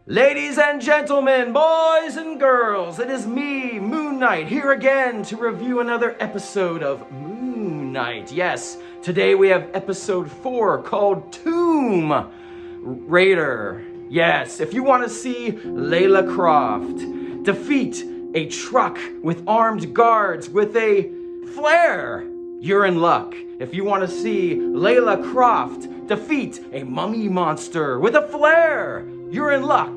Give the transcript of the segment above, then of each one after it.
Ladies and gentlemen, boys and girls, it is me, Moon Knight, here again to review another episode of Moon Knight. Yes, today we have episode 4 called Tomb Raider. Yes, if you want to see Layla Croft defeat a truck with armed guards with a flare, you're in luck. If you want to see Layla Croft defeat a mummy monster with a flare, you're in luck.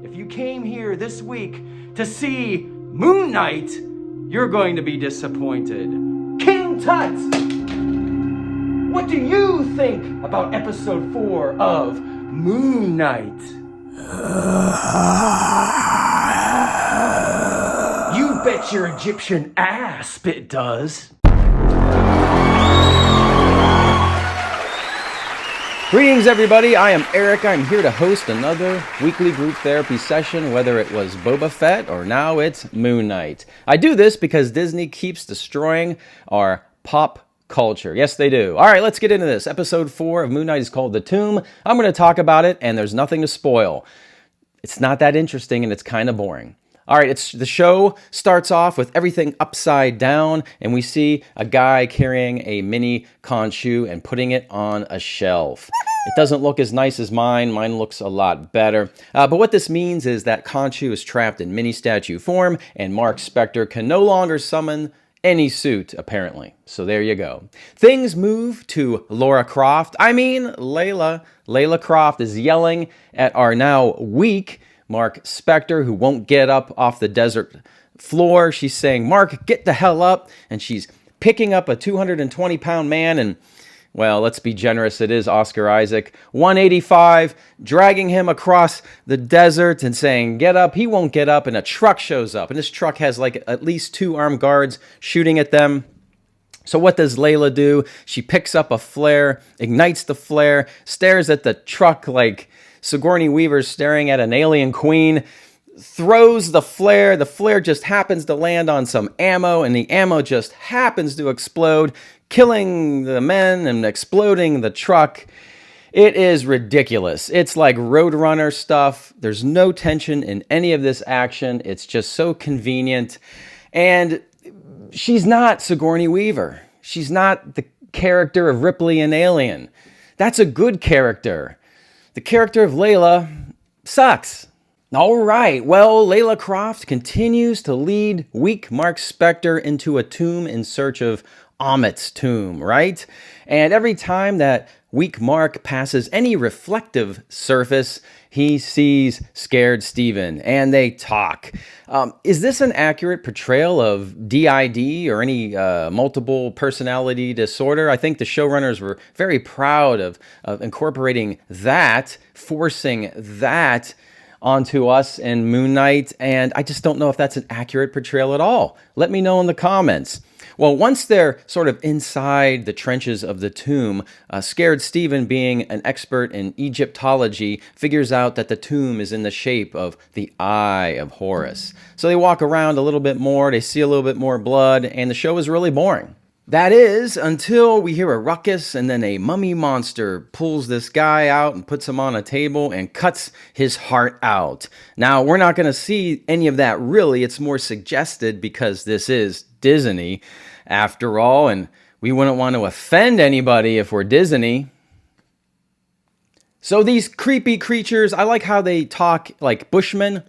If you came here this week to see Moon Knight, you're going to be disappointed. King Tut, what do you think about episode 4 of Moon Knight? You bet your Egyptian ass it does. Greetings, everybody. I am Eric. I'm here to host another weekly group therapy session, whether it was Boba Fett or now it's Moon Knight. I do this because Disney keeps destroying our pop culture. Yes, they do. All right, let's get into this. Episode 4 of Moon Knight is called The Tomb. I'm going to talk about it, and there's nothing to spoil. It's not that interesting, and it's kind of boring. All right, the show starts off with everything upside down, and we see a guy carrying a mini Khonshu and putting it on a shelf. It doesn't look as nice as mine. Mine looks a lot better. But what this means is that Khonshu is trapped in mini statue form, and Mark Spector can no longer summon any suit, apparently. So there you go. Things move to Layla Croft is yelling at our now weak Mark Spector, who won't get up off the desert floor. She's saying, "Mark, get the hell up." And she's picking up a 220-pound man and, well, let's be generous, it is Oscar Isaac, 185, dragging him across the desert and saying, "Get up." He won't get up, and a truck shows up. And this truck has like at least 2 armed guards shooting at them. So what does Layla do? She picks up a flare, ignites the flare, stares at the truck like Sigourney Weaver's staring at an alien queen, throws the flare. The flare just happens to land on some ammo, and the ammo just happens to explode, killing the men and exploding the truck. It is ridiculous. It's like Roadrunner stuff. There's no tension in any of this action. It's just so convenient. And she's not Sigourney Weaver. She's not the character of Ripley in Alien. That's a good character. The character of Layla sucks. All right, well, Layla Croft continues to lead weak Mark Spector into a tomb in search of Amit's tomb, right? And every time that weak Mark passes any reflective surface, he sees scared Steven, and they talk. Is this an accurate portrayal of DID or any multiple personality disorder? I think the showrunners were very proud of incorporating that, forcing that onto us in Moon Knight, and I just don't know if that's an accurate portrayal at all. Let me know in the comments. Well, once they're sort of inside the trenches of the tomb, scared Steven, being an expert in Egyptology, figures out that the tomb is in the shape of the Eye of Horus. So they walk around a little bit more, they see a little bit more blood, and the show is really boring. That is, until we hear a ruckus and then a mummy monster pulls this guy out and puts him on a table and cuts his heart out. Now, we're not going to see any of that really. It's more suggested because this is Disney after all, and we wouldn't want to offend anybody if we're Disney. So these creepy creatures, I like how they talk like Bushmen.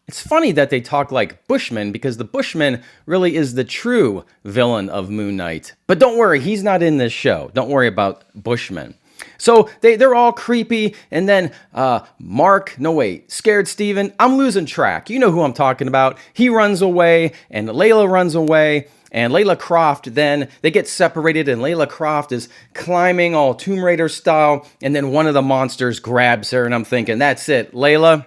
It's funny that they talk like Bushman because the Bushman really is the true villain of Moon Knight. But don't worry, he's not in this show. Don't worry about Bushman. So they're all creepy, and then scared Steven. I'm losing track. You know who I'm talking about. He runs away, and Layla runs away, and Layla Croft, then they get separated, and Layla Croft is climbing all Tomb Raider style, and then one of the monsters grabs her, and I'm thinking, that's it, Layla,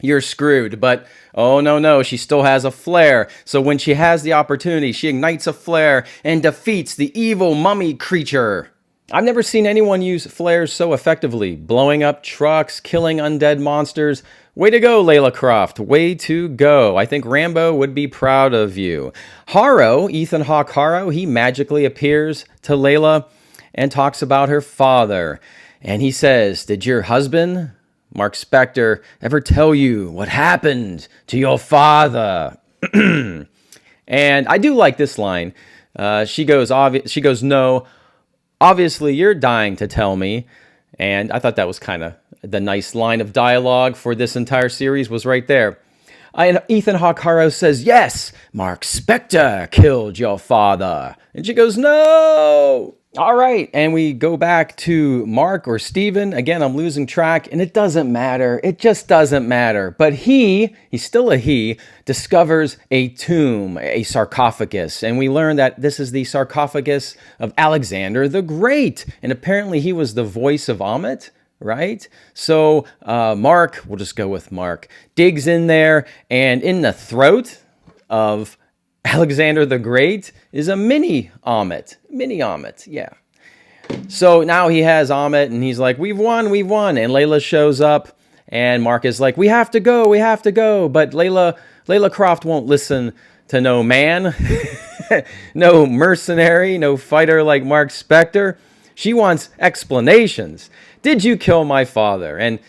you're screwed. But oh no, she still has a flare. So when she has the opportunity, she ignites a flare and defeats the evil mummy creature. I've never seen anyone use flares so effectively, blowing up trucks, killing undead monsters. Way to go, Layla Croft. Way to go. I think Rambo would be proud of you. Harrow, Ethan Hawke Harrow, he magically appears to Layla and talks about her father. And he says, "Did your husband Mark Spector ever tell you what happened to your father? And I do like this line. She goes, no, obviously you're dying to tell me. And I thought that was kind of the nice line of dialogue for this entire series was right there. And Ethan Hawke Harrow says, yes, Mark Spector killed your father. And she goes, no. All right. And we go back to Mark or Steven. Again, I'm losing track, and it doesn't matter. It just doesn't matter. But he's still a he, discovers a tomb, a sarcophagus. And we learn that this is the sarcophagus of Alexander the Great. And apparently he was the voice of Amit, right? So Mark, we'll just go with Mark, digs in there, and in the throat of Alexander the Great is a mini Amit, yeah. So now he has Amit, and he's like, we've won. And Layla shows up, and Mark is like, we have to go. But Layla Croft won't listen to no man, no mercenary, no fighter like Mark Spector. She wants explanations. Did you kill my father? And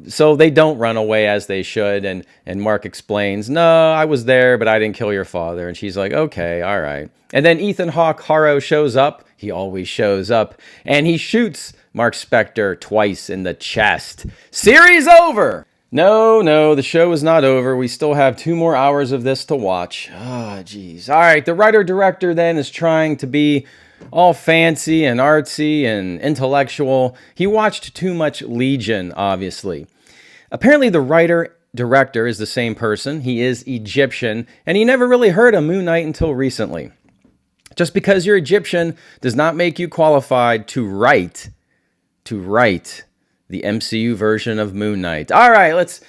so they don't run away as they should. And Mark explains, no, I was there, but I didn't kill your father. And she's like, okay, all right. And then Ethan Hawke Harrow shows up. He always shows up. And he shoots Mark Spector twice in the chest. Series over. No, the show is not over. We still have 2 more hours of this to watch. Ah, geez. All right, the writer-director then is trying to be all fancy and artsy and intellectual. He watched too much Legion, obviously. Apparently the writer-director is the same person. He is Egyptian, and he never really heard of Moon Knight until recently. Just because you're Egyptian does not make you qualified to write the MCU version of Moon Knight. All right, let's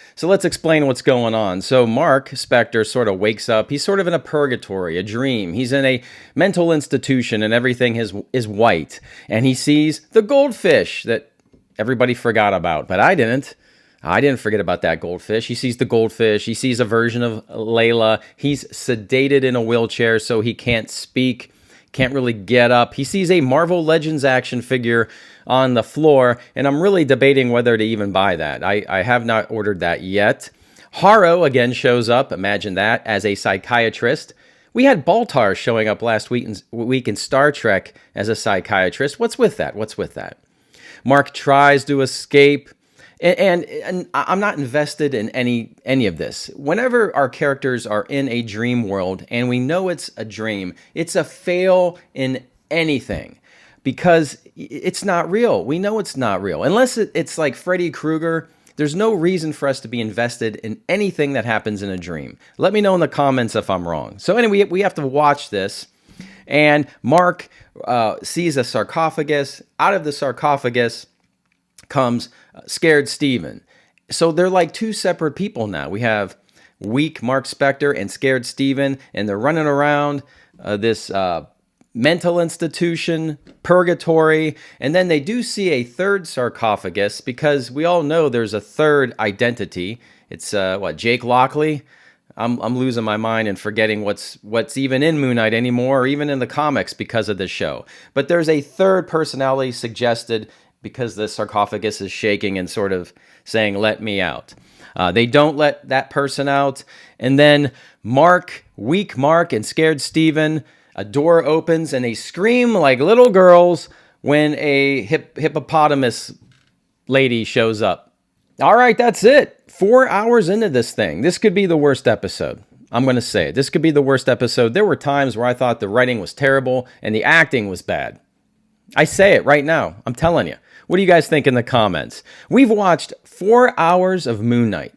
explain what's going on. So Mark Spector sort of wakes up. He's sort of in a purgatory, a dream. He's in a mental institution, and everything is white. And he sees the goldfish that everybody forgot about, but I didn't. I didn't forget about that goldfish. He sees the goldfish. He sees a version of Layla. He's sedated in a wheelchair, so he can't speak, can't really get up. He sees a Marvel Legends action figure on the floor, and I'm really debating whether to even buy that. I have not ordered that yet. Harrow again shows up, imagine that, as a psychiatrist. We had Baltar showing up last week in Star Trek as a psychiatrist. What's with that? Mark tries to escape, and I'm not invested in any of this. Whenever our characters are in a dream world, and we know it's a dream, it's a fail in anything. Because it's not real. We know it's not real. Unless it's like Freddy Krueger, there's no reason for us to be invested in anything that happens in a dream. Let me know in the comments if I'm wrong. So anyway, we have to watch this. And Mark sees a sarcophagus. Out of the sarcophagus comes Scared Steven. So they're like 2 separate people now. We have weak Mark Spector and Scared Steven, and they're running around this mental institution, purgatory, and then they do see a third sarcophagus because we all know there's a third identity. It's Jake Lockley? I'm losing my mind and forgetting what's even in Moon Knight anymore, or even in the comics because of this show. But there's a third personality suggested because the sarcophagus is shaking and sort of saying, let me out. They don't let that person out. And then weak Mark and Scared Steven, a door opens and they scream like little girls when a hippopotamus lady shows up. All right, that's it. 4 hours into this thing. This could be the worst episode. I'm going to say it. This could be the worst episode. There were times where I thought the writing was terrible and the acting was bad. I say it right now. I'm telling you. What do you guys think in the comments? We've watched 4 hours of Moon Knight,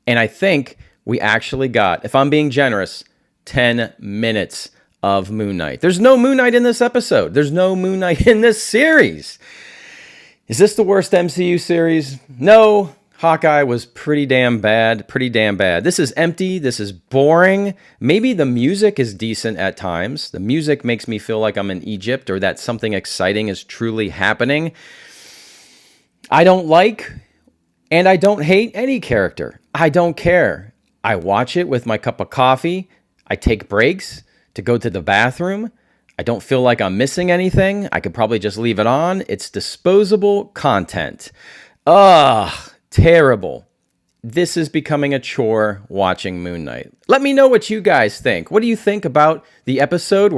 and I think we actually got, if I'm being generous, 10 minutes of Moon Knight. There's no Moon Knight in this episode. There's no Moon Knight in this series. Is this the worst MCU series? No. Hawkeye was pretty damn bad. This is empty. This is boring. Maybe the music is decent at times. The music makes me feel like I'm in Egypt or that something exciting is truly happening. I don't like and I don't hate any character. I don't care. I watch it with my cup of coffee. I take breaks to go to the bathroom. I don't feel like I'm missing anything. I could probably just leave it on. It's disposable content. terrible. This is becoming a chore watching Moon Knight. Let me know what you guys think. What do you think about the episode?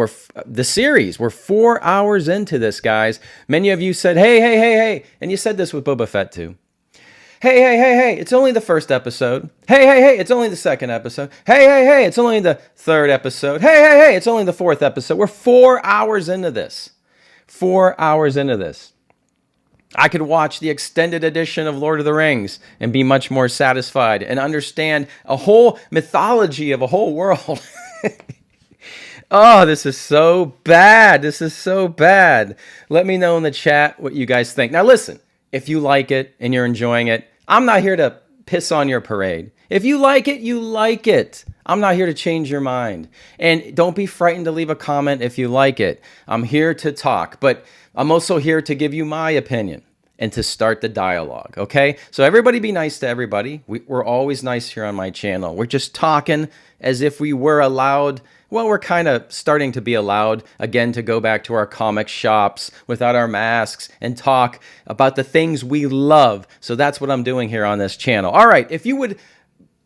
The series. We're 4 hours into this, guys. Many of you said, hey. And you said this with Boba Fett too. Hey, it's only the first episode. Hey, it's only the second episode. Hey, it's only the third episode. Hey, it's only the fourth episode. We're 4 hours into this. 4 hours into this. I could watch the extended edition of Lord of the Rings and be much more satisfied and understand a whole mythology of a whole world. Oh, this is so bad. This is so bad. Let me know in the chat what you guys think. Now listen, if you like it and you're enjoying it, I'm not here to piss on your parade. If you like it, you like it. I'm not here to change your mind. And don't be frightened to leave a comment if you like it. I'm here to talk, but I'm also here to give you my opinion and to start the dialogue, okay? So everybody be nice to everybody. We're always nice here on my channel. We're just talking as if we were allowed. Well, we're kind of starting to be allowed again to go back to our comic shops without our masks and talk about the things we love. So that's what I'm doing here on this channel. All right, if you would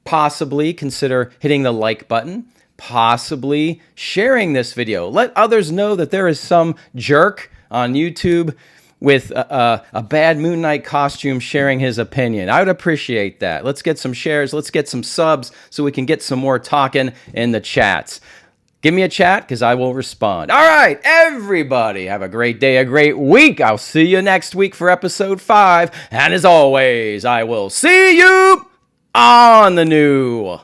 possibly consider hitting the like button, possibly sharing this video. Let others know that there is some jerk on YouTube with a bad Moon Knight costume sharing his opinion. I would appreciate that. Let's get some shares. Let's get some subs so we can get some more talking in the chats. Give me a chat because I will respond. All right, everybody, have a great day, a great week. I'll see you next week for episode 5. And as always, I will see you on the new